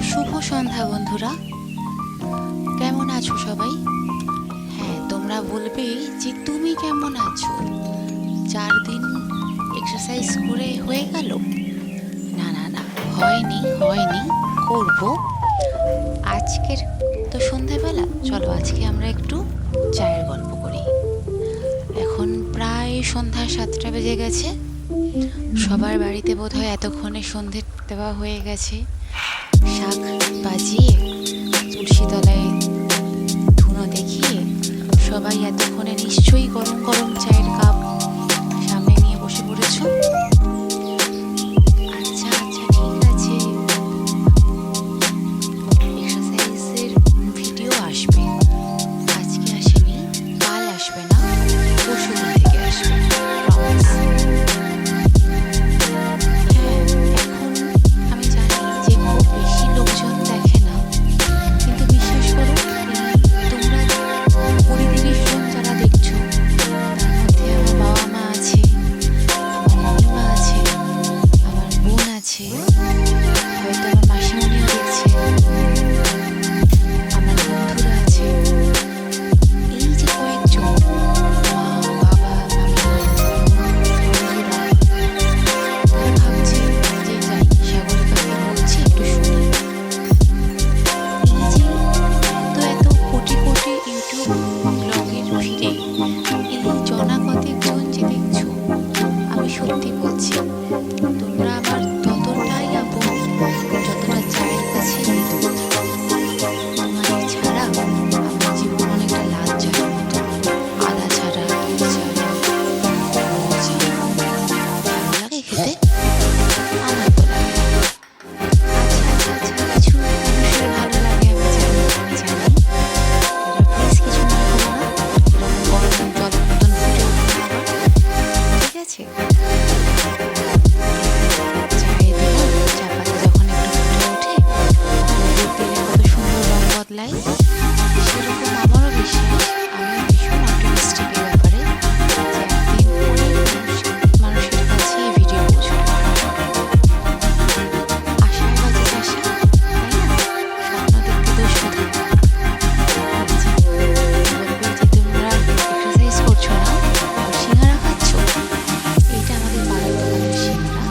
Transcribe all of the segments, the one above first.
শুভ সন্ধ্যা বন্ধুরা, কেমন আছো সবাই? হ্যাঁ, তোমরা বলবে যে তুমি কেমন আছো, 4 দিন এক্সারসাইজ করে হয়ে গেল? না না না, হয়নি, করব। আজকের তো সন্ধ্যাবেলা, চলো আজকে আমরা একটু চায়ের গল্প করি। এখন প্রায় সন্ধ্যা 7টা বেজে গেছে। সবার বাড়িতে বোধহয় এতক্ষণে সন্ধে দেওয়া হয়ে গেছে। শাক বাজিয়ে তুলসী তলায় ধুনো দেখিয়ে সবাই এতক্ষণে নিশ্চয়ই গরম গরম চায়ের কাপ সামনে নিয়ে বসে পড়েছো। আচ্ছা আচ্ছা, ঠিক আছে। এক্সারসাইজের ভিডিও আসবে, আজকে আসেনি, কাল আসবে না, পরশুদিন থেকে আসবে, প্রমিস। হয়তো আমার মাসিমণিও দেখছে, আমার বন্ধুরা আছে, এই যে কয়েকজন, মা বাবা বন্ধুরা, তারা ভাবছে যে যাই সাগরিকাকে বলছি একটু শুনি। এই যে এত কোটি কোটি ইউটিউব ব্লগের ভিড়ে এই জনা কতজন যে দেখছো, আমি সত্যি বলছি তোমরা আমার ততটাই আপন যতটা চায়ের কাছে বিদ্যুৎ। তোমাদের ছাড়া আমার জীবন অনেকটা লাল চায়ের মতো, আদা ছাড়া, দুধ ছাড়া, ভালো লাগে খেতে, আমার তো লাগে। আচ্ছা আচ্ছা আচ্ছা, কিছু মানুষের ভালো লাগে আমি জানি। প্লিজ কিছু মনে করো না, গরম জল মতন ফুটে উঠবে আবার, ঠিক আছে? বদলাই, সেরকম আমারও বিশ্বাস, আমি ভীষণ অপটিমিস্টিক এই ব্যাপারে যে একদিন অনেক মানুষের কাছে এই ভিডিও পৌঁছবে। আশায় বাজে আশা, তাই না? স্বপ্ন দেখতে দোষ কোথায়? বলবে যে তোমরা এক্সারসাইজ করছো না, সিঙ্গারা খাচ্ছ। এইটা আমাদের পাড়ার দোকানের সিঙ্গারা,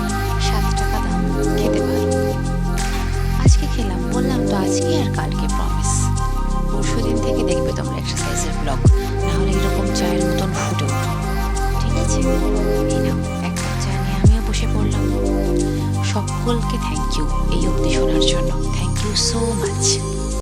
7 টাকা দাম, খেতে পারো। আজকে খেলাম, বললাম তো আজকে আর কালকে, প্রমিস। পরশুদিন থেকে দেখবে তোমরা এক্সারসাইজের ব্লগ, নাহলে এরকম চায়ের মতন ফুটে উঠো, ঠিক আছে? এই নাও, এক কাপ চা নিয়ে আমিও বসে পড়লাম। সকলকে থ্যাংক ইউ এই অবধি শোনার জন্য, থ্যাংক ইউ সো মাচ।